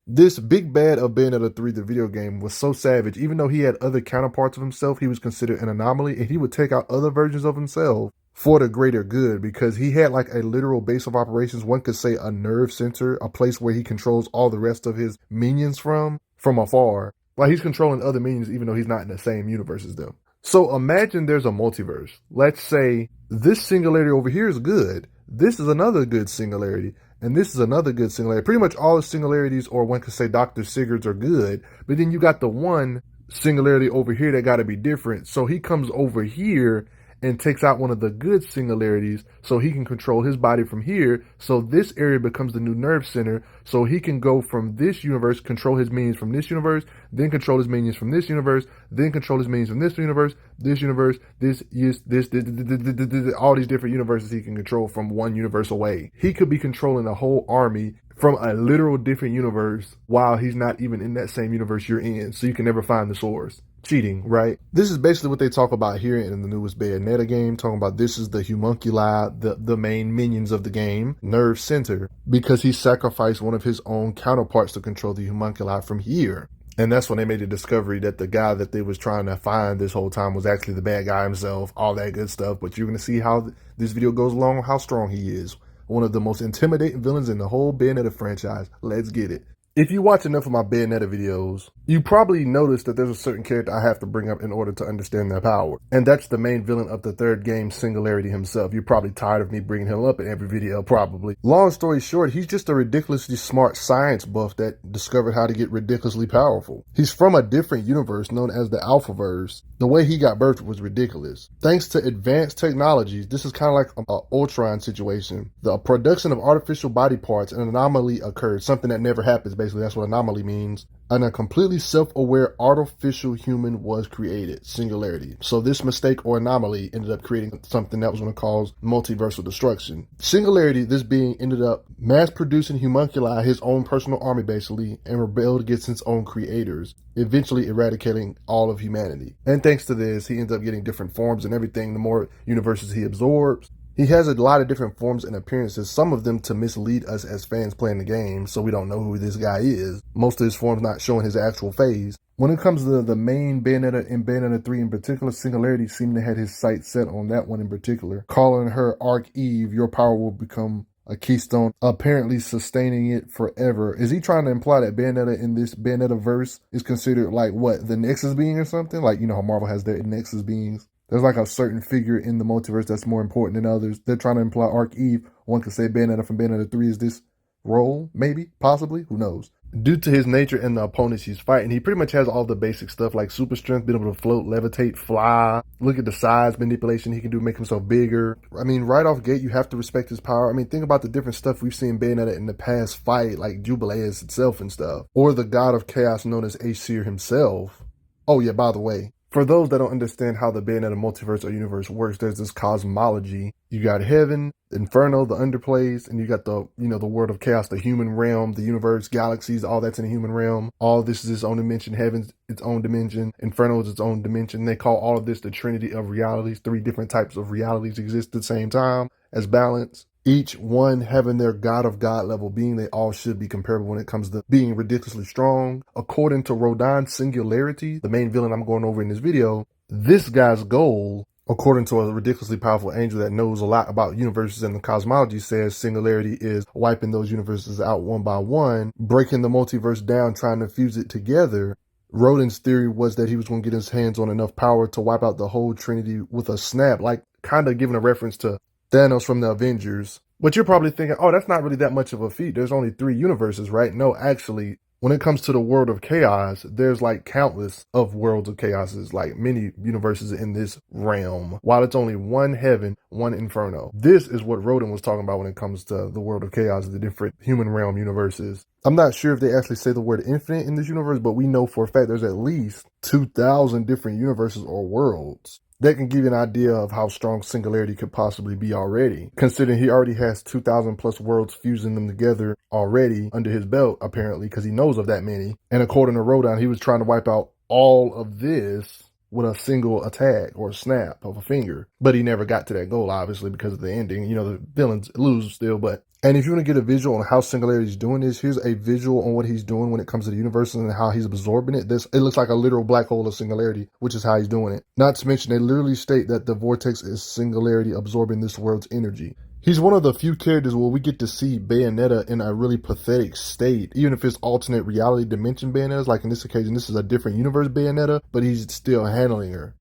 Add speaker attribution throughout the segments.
Speaker 1: This big bad of Bayonetta 3, the video game, was so savage. Even though he had other counterparts of himself, he was considered an anomaly, and he would take out other versions of himself for the greater good, because he had like a literal base of operations. One could say a nerve center, a place where he controls all the rest of his minions from afar. Like, he's controlling other minions even though he's not in the same universe as them. So imagine there's a multiverse. Let's say this singularity over here is good. This is another good singularity. And this is another good singularity. Pretty much all the singularities, or one could say Dr. Sigurd's, are good. But then you got the one singularity over here that got to be different. So he comes over here and takes out one of the good singularities so he can control his body from here. So this area becomes the new nerve center. So he can go from this universe, control his minions from this universe, then control his minions from this universe, then control his minions from this universe, all these different universes he can control from one universe away. He could be controlling a whole army from a literal different universe while he's not even in that same universe you're in. So you can never find the source. Cheating, right? This is basically what they talk about here in the newest Bayonetta game, talking about this is the homunculi, the main minions of the game, nerve center, because he sacrificed one of his own counterparts to control the homunculi from here. And that's when they made the discovery that the guy that they was trying to find this whole time was actually the bad guy himself, all that good stuff. But you're going to see how this video goes along, how strong he is. One of the most intimidating villains in the whole Bayonetta franchise. Let's get it. If you watch enough of my Bayonetta videos, you probably notice that there's a certain character I have to bring up in order to understand their power. And that's the main villain of the third game, Singularity himself. You're probably tired of me bringing him up in every video, probably. Long story short, he's just a ridiculously smart science buff that discovered how to get ridiculously powerful. He's from a different universe known as the Alphaverse. The way he got birthed was ridiculous. Thanks to advanced technologies, this is kind of like an Ultron situation. The production of artificial body parts, an anomaly occurred, something that never happens. Basically, that's what anomaly means. And a completely self-aware artificial human was created, Singularity. So this mistake or anomaly ended up creating something that was going to cause multiversal destruction. Singularity, this being, ended up mass-producing homunculi, his own personal army basically, and rebelled against its own creators, eventually eradicating all of humanity. And thanks to this, he ends up getting different forms and everything the more universes he absorbs. He has a lot of different forms and appearances, some of them to mislead us as fans playing the game, so we don't know who this guy is. Most of his forms not showing his actual phase. When it comes to the main Bayonetta and Bayonetta 3 in particular, Singularity seemed to have his sights set on that one in particular, calling her Arch-Eve, your power will become a keystone, apparently sustaining it forever. Is he trying to imply that Bayonetta in this Bayonetta verse is considered like what, the Nexus being or something? Like, you know how Marvel has their Nexus beings? There's like a certain figure in the multiverse that's more important than others. They're trying to imply Arch-Eve. One could say Bayonetta from Bayonetta 3 is this role, maybe, possibly, who knows. Due to his nature and the opponents he's fighting, he pretty much has all the basic stuff like super strength, being able to float, levitate, fly. Look at the size manipulation he can do, make himself bigger. I mean, right off gate, you have to respect his power. I mean, think about the different stuff we've seen Bayonetta in the past fight, like Jubileus itself and stuff. Or the god of chaos known as Aesir himself. Oh yeah, by the way, for those that don't understand how the Bayonetta multiverse or universe works, there's this cosmology. You got heaven, Inferno, the underplays, and you got the, the world of chaos, the human realm, the universe, galaxies, all that's in the human realm. All this is its own dimension. Heaven's its own dimension. Inferno is its own dimension. They call all of this the Trinity of realities. 3 different types of realities exist at the same time as balance. Each one having their God of God level being, they all should be comparable when it comes to being ridiculously strong. According to Rodin's Singularity, the main villain I'm going over in this video, this guy's goal, according to a ridiculously powerful angel that knows a lot about universes and the cosmology, says Singularity is wiping those universes out one by one, breaking the multiverse down, trying to fuse it together. Rodin's theory was that he was going to get his hands on enough power to wipe out the whole Trinity with a snap, like kind of giving a reference to Thanos from the Avengers. But you're probably thinking, oh, that's not really that much of a feat. There's only 3 universes, right? No, actually, when it comes to the world of chaos, there's like countless of worlds of chaoses, like many universes in this realm. While it's only one heaven, one inferno. This is what Rodin was talking about when it comes to the world of chaos, the different human realm universes. I'm not sure if they actually say the word infinite in this universe, but we know for a fact there's at least 2,000 different universes or worlds. That can give you an idea of how strong Singularity could possibly be already, considering he already has 2,000 plus worlds fusing them together already under his belt, apparently, because he knows of that many. And according to Rodin, he was trying to wipe out all of this with a single attack or snap of a finger. But he never got to that goal, obviously, because of the ending. The villains lose still, but And if you want to get a visual on how Singularity is doing this, here's a visual on what he's doing when it comes to the universe and how he's absorbing it. It looks like a literal black hole of Singularity, which is how he's doing it. Not to mention, they literally state that the vortex is Singularity absorbing this world's energy. He's one of the few characters where we get to see Bayonetta in a really pathetic state, even if it's alternate reality dimension Bayonetta's. Like in this occasion, this is a different universe Bayonetta, but he's still handling her.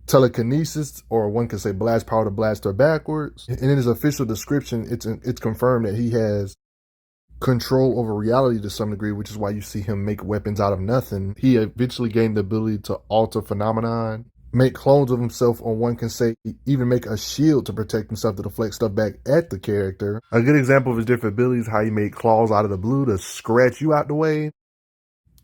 Speaker 1: Telekinesis, or one could say blast power to blast her backwards. And in his official description, it's confirmed that he has control over reality to some degree, which is why you see him make weapons out of nothing. He eventually gained the ability to alter phenomenon, make clones of himself, or one can say even make a shield to protect himself to deflect stuff back at the character. A good example of his different abilities, how he made claws out of the blue to scratch you out the way.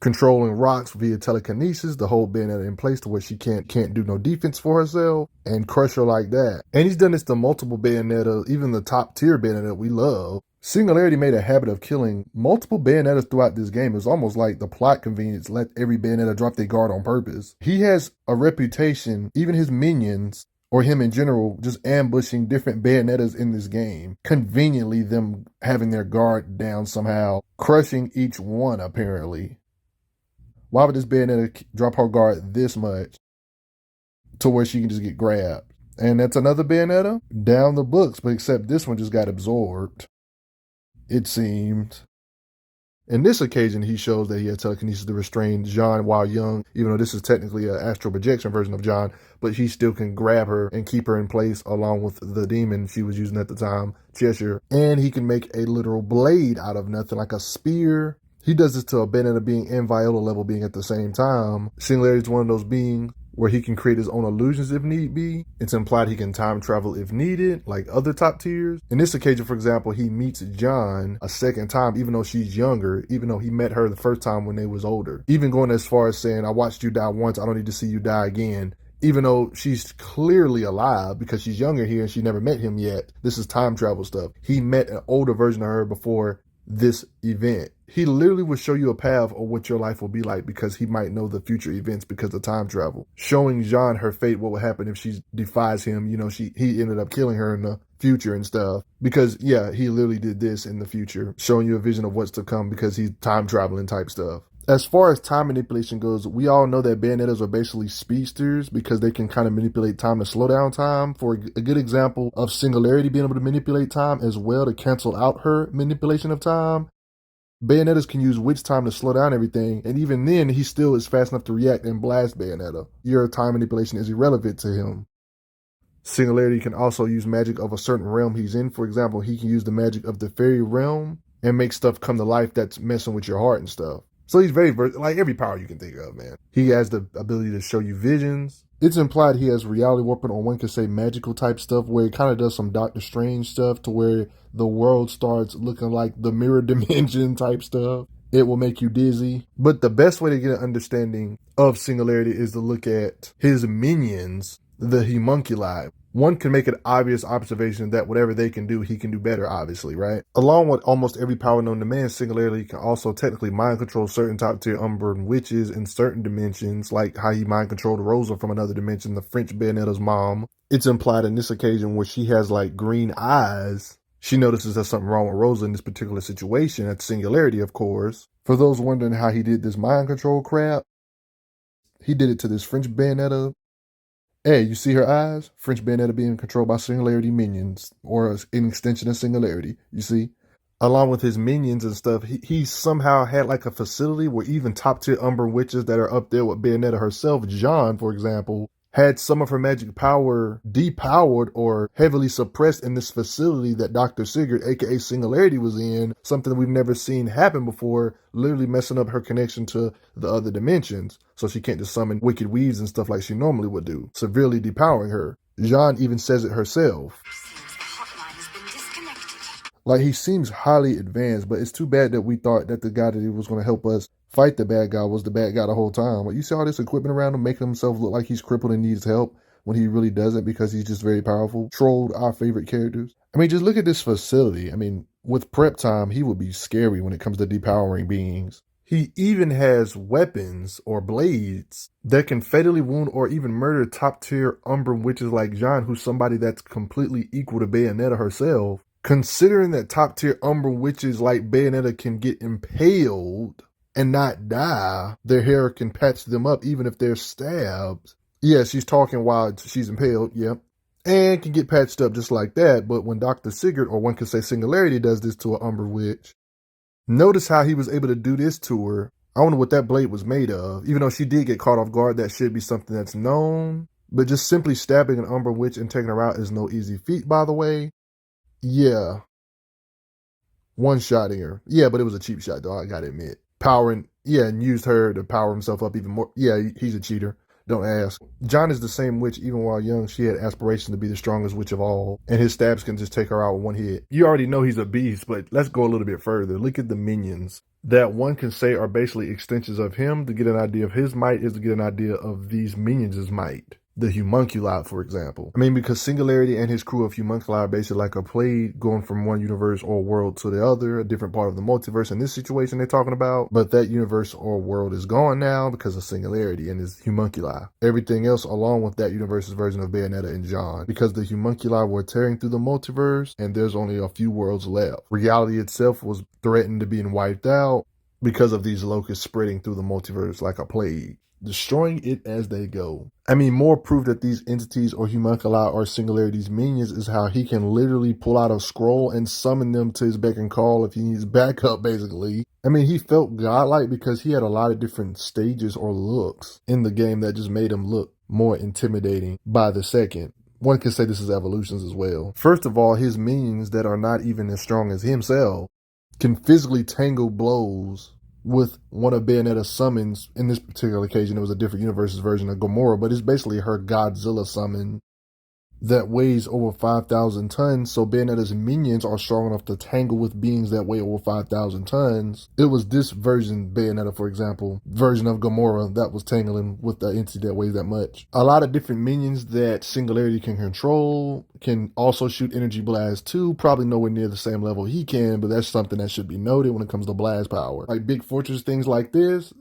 Speaker 1: Controlling rocks via telekinesis to hold Bayonetta in place to where she can't do no defense for herself and crush her like that. And he's done this to multiple Bayonetta, even the top tier Bayonetta we love. Singularity made a habit of killing multiple Bayonettas throughout this game. It's almost like the plot convenience let every Bayonetta drop their guard on purpose. He has a reputation, even his minions, or him in general, just ambushing different Bayonettas in this game. Conveniently them having their guard down somehow, crushing each one apparently. Why would this Bayonetta drop her guard this much to where she can just get grabbed? And that's another Bayonetta down the books, but except this one just got absorbed, it seemed. In this occasion, he shows that he had telekinesis to restrain John while young, even though this is technically an astral projection version of John, but he still can grab her and keep her in place along with the demon she was using at the time, Cheshire. And he can make a literal blade out of nothing, like a spear. He does this to a Bayonetta being and Viola level being at the same time. Singularity is one of those beings where he can create his own illusions if need be. It's implied he can time travel if needed, like other top tiers. In this occasion, for example, he meets John a second time, even though she's younger, even though he met her the first time when they was older. Even going as far as saying, I watched you die once, I don't need to see you die again. Even though she's clearly alive because she's younger here and she never met him yet. This is time travel stuff. He met an older version of her before this event. He literally will show you a path of what your life will be like because he might know the future events because of time travel. Showing Jean her fate, what would happen if she defies him. You know, he ended up killing her in the future and stuff. Because, yeah, he literally did this in the future. Showing you a vision of what's to come because he's time traveling type stuff. As far as time manipulation goes, we all know that Bayonettas are basically speedsters because they can kind of manipulate time to slow down time. For a good example of Singularity being able to manipulate time as well to cancel out her manipulation of time, Bayonettas can use Witch Time to slow down everything, and even then, he still is fast enough to react and blast Bayonetta. Your time manipulation is irrelevant to him. Singularity can also use magic of a certain realm he's in. For example, he can use the magic of the fairy realm and make stuff come to life that's messing with your heart and stuff. So he's very, like every power you can think of, man. He has the ability to show you visions. It's implied he has reality warping, or one could say magical type stuff, where he kind of does some Doctor Strange stuff to where the world starts looking like the mirror dimension type stuff. It will make you dizzy. But the best way to get an understanding of Singularity is to look at his minions, the homunculi. One can make an obvious observation that whatever they can do, he can do better, obviously, right? Along with almost every power known to man, Singularity can also technically mind control certain top tier Umbran witches in certain dimensions, like how he mind controlled Rosa from another dimension, the French Bayonetta's mom. It's implied in this occasion where she has like green eyes. She notices there's something wrong with Rosa in this particular situation, at Singularity, of course. For those wondering how he did this mind control crap, he did it to this French Bayonetta. Hey, you see her eyes? French Bayonetta being controlled by Singularity minions, or an extension of Singularity, you see? Along with his minions and stuff, he somehow had like a facility where even top tier Umbran witches that are up there with Bayonetta herself, Jean, for example, had some of her magic power depowered or heavily suppressed in this facility that Dr. Sigurd, aka Singularity, was in, something we've never seen happen before, literally messing up her connection to the other dimensions, so she can't just summon wicked weeds and stuff like she normally would do, severely depowering her. Jean even says it herself. Like, he seems highly advanced, but it's too bad that we thought that the guy that was going to help us fight the bad guy was the bad guy the whole time. Like, you see all this equipment around him making himself look like he's crippled and needs help when he really doesn't because he's just very powerful. Trolled our favorite characters. I mean, just look at this facility. I mean, with prep time, he would be scary when it comes to depowering beings. He even has weapons or blades that can fatally wound or even murder top tier Umbran witches like Jean, who's somebody that's completely equal to Bayonetta herself. Considering that top tier Umbra witches like Bayonetta can get impaled and not die, their hair can patch them up even if they're stabbed. Yeah, she's talking while she's impaled, yep. And can get patched up just like that, but when Dr. Sigurd, or one could say Singularity, does this to an Umbra witch, notice how he was able to do this to her. I wonder what that blade was made of. Even though she did get caught off guard, that should be something that's known. But just simply stabbing an Umbra witch and taking her out is no easy feat, by the way. Yeah. One-shotting her. Yeah, but it was a cheap shot, though, I gotta admit. Powering, yeah, and used her to power himself up even more. Yeah, he's a cheater. Don't ask. John is the same witch. Even while young, she had aspirations to be the strongest witch of all, and his stabs can just take her out with one hit. You already know he's a beast, but let's go a little bit further. Look at the minions that one can say are basically extensions of him. To get an idea of his might is to get an idea of these minions' might. The homunculi, for example. I mean, because Singularity and his crew of homunculi are basically like a plague going from one universe or world to the other, a different part of the multiverse in this situation they're talking about. But that universe or world is gone now because of Singularity and his homunculi. Everything else along with that universe's version of Bayonetta and John. Because the homunculi were tearing through the multiverse and there's only a few worlds left. Reality itself was threatened to being wiped out because of these locusts spreading through the multiverse like a plague, destroying it as they go. I mean, more proof that these entities or homunculi are Singularity's minions is how he can literally pull out a scroll and summon them to his beck and call if he needs backup, basically. I mean, he felt godlike because he had a lot of different stages or looks in the game that just made him look more intimidating by the second. One can say this is evolutions as well. First of all, his minions that are not even as strong as himself can physically tangle blows with one of Bayonetta's summons. In this particular occasion, it was a different universe's version of Gamora, but it's basically her Godzilla summon that weighs over 5,000 tons, so Bayonetta's minions are strong enough to tangle with beings that weigh over 5,000 tons. It was this version, Bayonetta, for example, version of Gamora that was tangling with the entity that weighs that much. A lot of different minions that Singularity can control can also shoot energy blasts too, probably nowhere near the same level he can, but that's something that should be noted when it comes to blast power. Like big fortress things like this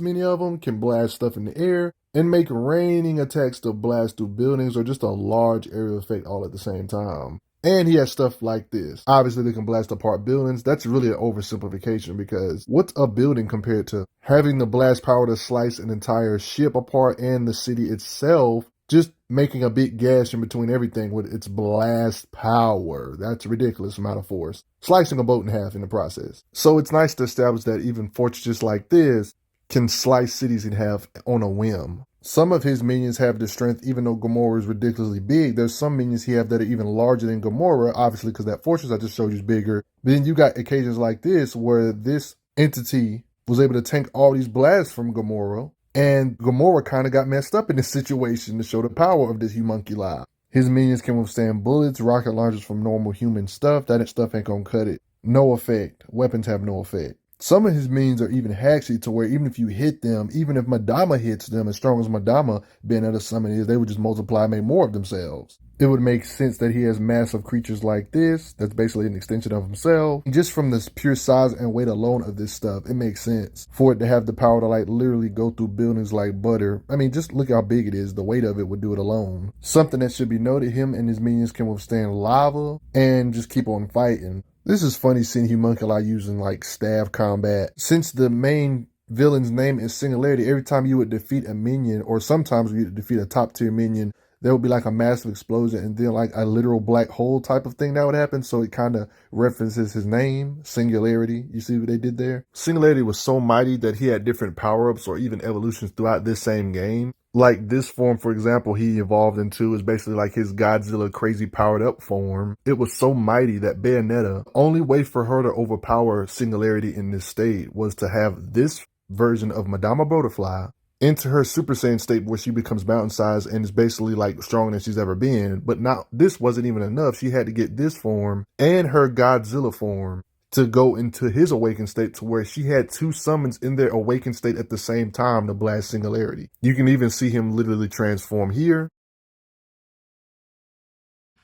Speaker 1: many of them can blast stuff in the air and make raining attacks to blast through buildings or just a large area effect all at the same time. And he has stuff like this. Obviously, they can blast apart buildings. That's really an oversimplification because what's a building compared to having the blast power to slice an entire ship apart and the city itself, just making a big gash in between everything with its blast power? That's a ridiculous amount of force. Slicing a boat in half in the process. So it's nice to establish that even fortresses like this can slice cities in half on a whim. Some of his minions have the strength, even though Gamora is ridiculously big. There's some minions he have that are even larger than Gamora, obviously because that fortress I just showed you is bigger. But then you got occasions like this where this entity was able to tank all these blasts from Gamora, and Gamora kind of got messed up in this situation to show the power of this homunculi. His minions can withstand bullets, rocket launchers from normal human stuff. That stuff ain't gonna cut it. No effect. Weapons have no effect. Some of his minions are even hacksy to where even if you hit them, even if Madama hits them, as strong as Madama being at a summon is, they would just multiply and make more of themselves. It would make sense that he has massive creatures like this, that's basically an extension of himself. Just from the pure size and weight alone of this stuff, it makes sense for it to have the power to like literally go through buildings like butter. I mean, just look how big it is. The weight of it would do it alone. Something that should be noted, him and his minions can withstand lava and just keep on fighting. This is funny seeing homunculi using like staff combat. Since the main villain's name is Singularity, every time you would defeat a minion, or sometimes you would defeat a top tier minion, there would be like a massive explosion and then like a literal black hole type of thing that would happen. So it kind of references his name, Singularity. You see what they did there? Singularity was so mighty that he had different power-ups or even evolutions throughout this same game. Like this form, for example, he evolved into is basically like his Godzilla crazy powered up form. It was so mighty that Bayonetta, only way for her to overpower Singularity in this state was to have this version of Madama Butterfly into her Super Saiyan state where she becomes mountain sized and is basically like stronger than she's ever been. But now this wasn't even enough. She had to get this form and her Godzilla form to go into his awakened state to where she had two summons in their awakened state at the same time to blast Singularity. You can even see him literally transform here.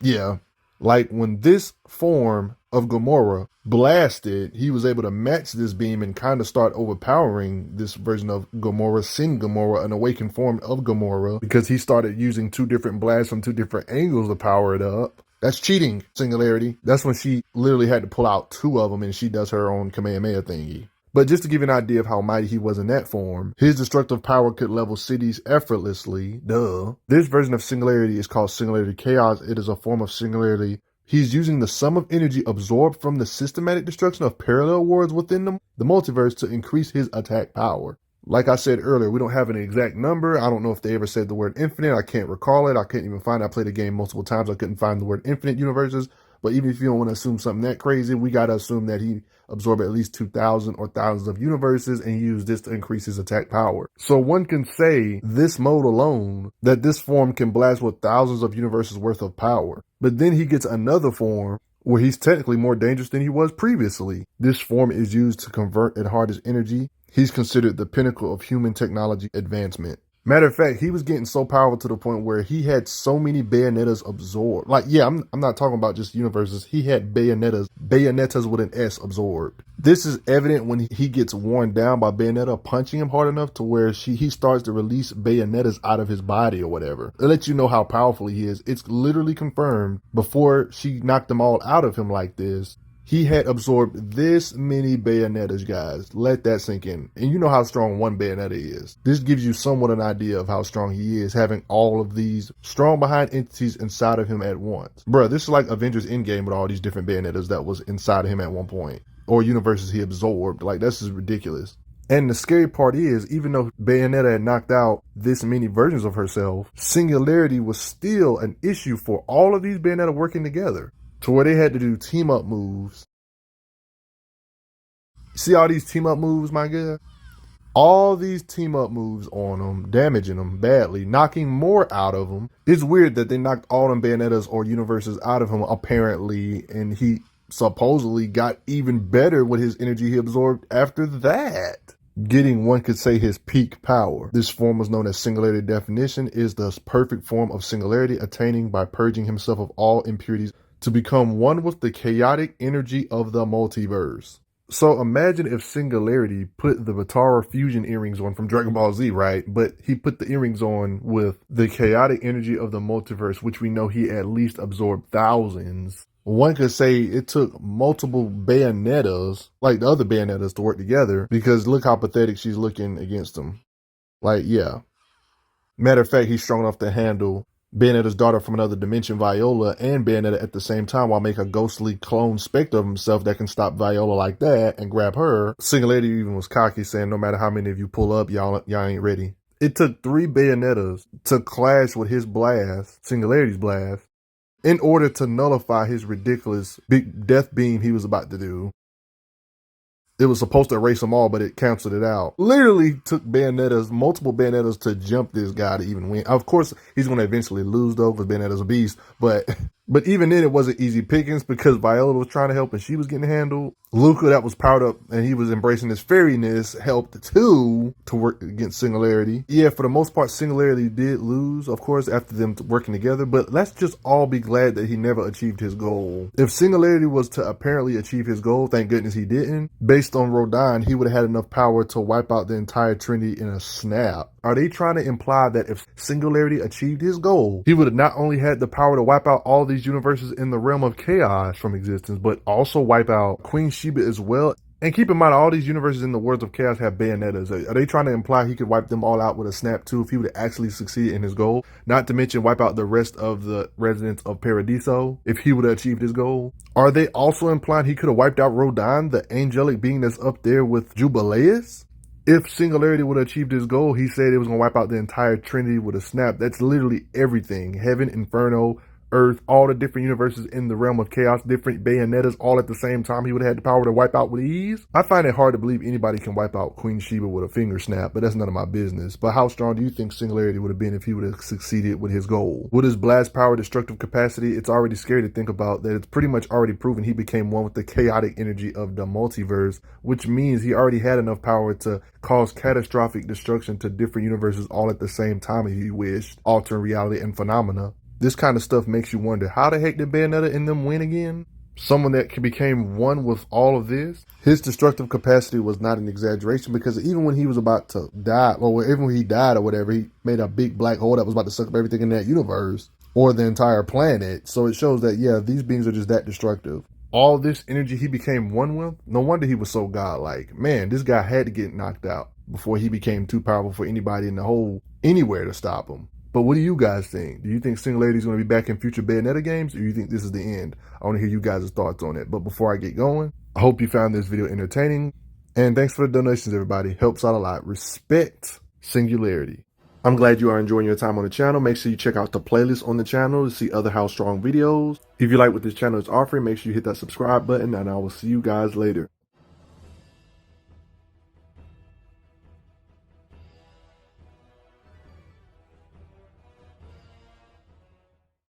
Speaker 1: Yeah, like when this form of Gamora blasted, he was able to match this beam and kind of start overpowering this version of Gamora, Sin Gamora, an awakened form of Gamora, because he started using two different blasts from two different angles to power it up. That's cheating, Singularity. That's when she literally had to pull out two of them and she does her own Kamehameha thingy. But just to give you an idea of how mighty he was in that form, his destructive power could level cities effortlessly. Duh. This version of Singularity is called Singularity Chaos. It is a form of Singularity. He's using the sum of energy absorbed from the systematic destruction of parallel worlds within the multiverse to increase his attack power. Like I said earlier, we don't have an exact number. I don't know if they ever said the word infinite. I can't recall it. I couldn't even find it. I played the game multiple times. I couldn't find the word infinite universes. But even if you don't want to assume something that crazy, we got to assume that he absorbed at least 2,000 or thousands of universes and used this to increase his attack power. So one can say this mode alone, that this form can blast with thousands of universes worth of power. But then he gets another form where he's technically more dangerous than he was previously. This form is used to convert and harness energy. He's considered the pinnacle of human technology advancement. Matter of fact, he was getting so powerful to the point where he had so many Bayonettas absorbed. Like, yeah, I'm not talking about just universes. He had Bayonettas with an S absorbed. This is evident when he gets worn down by Bayonetta punching him hard enough to where he starts to release Bayonettas out of his body or whatever. It lets you know how powerful he is. It's literally confirmed before she knocked them all out of him like this. He had absorbed this many Bayonettas, guys. Let that sink in. And you know how strong one Bayonetta is. This gives you somewhat an idea of how strong he is, having all of these strong behind entities inside of him at once. Bruh, this is like Avengers Endgame with all these different Bayonettas that was inside of him at one point. Or universes he absorbed. Like, this is ridiculous. And the scary part is, even though Bayonetta had knocked out this many versions of herself, Singularity was still an issue for all of these Bayonetta working together. To where they had to do team-up moves. See all these team-up moves, my guy? All these team-up moves on them, damaging them badly, knocking more out of them. It's weird that they knocked all them Bayonettas or universes out of him, apparently, and he supposedly got even better with his energy he absorbed after that. Getting, one could say, his peak power. This form was known as Singularity. Definition is the perfect form of Singularity, attaining by purging himself of all impurities to become one with the chaotic energy of the multiverse. So imagine if Singularity put the Batara fusion earrings on from Dragon Ball Z, right? But he put the earrings on with the chaotic energy of the multiverse, which we know he at least absorbed thousands. One could say it took multiple Bayonettas, like the other Bayonettas, to work together, because look how pathetic she's looking against them. Like, yeah. Matter of fact, he's strong enough to handle Bayonetta's daughter from another dimension, Viola, and Bayonetta at the same time, while make a ghostly clone specter of himself that can stop Viola like that and grab her. Singularity even was cocky, saying no matter how many of you pull up, y'all ain't ready. It took 3 Bayonettas to clash with his blast, Singularity's blast, in order to nullify his ridiculous big death beam he was about to do. It was supposed to erase them all, but it canceled it out. Literally took multiple Bayonettas to jump this guy to even win. Of course, he's going to eventually lose, though, because Bayonetta's a beast. But even then, it wasn't easy pickings because Viola was trying to help and she was getting handled. Luca, that was powered up and he was embracing his fairiness, helped too to work against Singularity. Yeah, for the most part, Singularity did lose, of course, after them working together. But let's just all be glad that he never achieved his goal. If Singularity was to apparently achieve his goal, thank goodness he didn't. Based on Rodin, he would have had enough power to wipe out the entire Trinity in a snap. Are they trying to imply that if Singularity achieved his goal, he would have not only had the power to wipe out all these universes in the realm of chaos from existence, but also wipe out Queen Sheba as well? And keep in mind, all these universes in the worlds of chaos have Bayonettas. Are they trying to imply he could wipe them all out with a snap too if he would actually succeed in his goal? Not to mention wipe out the rest of the residents of Paradiso if he would have achieved his goal? Are they also implying he could have wiped out Rodin, the angelic being that's up there with Jubileus? If Singularity would have achieved his goal, he said it was going to wipe out the entire Trinity with a snap. That's literally everything. Heaven, Inferno, Earth, all the different universes in the realm of chaos, different Bayonettas all at the same time he would have had the power to wipe out with ease. I find it hard to believe anybody can wipe out Queen Sheba with a finger snap, but that's none of my business. But how strong do you think Singularity would have been if he would have succeeded with his goal? With his blast power destructive capacity, it's already scary to think about that it's pretty much already proven he became one with the chaotic energy of the multiverse, which means he already had enough power to cause catastrophic destruction to different universes all at the same time if he wished, altering reality and phenomena. This kind of stuff makes you wonder, how the heck did Bayonetta and them win again? Someone that became one with all of this? His destructive capacity was not an exaggeration, because even when he was about to die, or even when he died or whatever, he made a big black hole that was about to suck up everything in that universe. or the entire planet. So it shows that, yeah, these beings are just that destructive. All this energy he became one with, no wonder he was so godlike. Man, this guy had to get knocked out before he became too powerful for anybody in the whole anywhere to stop him. But what do you guys think? Do you think Singularity is going to be back in future Bayonetta games, or do you think this is the end? I want to hear you guys' thoughts on it. But before I get going, I hope you found this video entertaining. And thanks for the donations, everybody. Helps out a lot. Respect Singularity. I'm glad you are enjoying your time on the channel. Make sure you check out the playlist on the channel to see other How Strong videos. If you like what this channel is offering, make sure you hit that subscribe button, and I will see you guys later.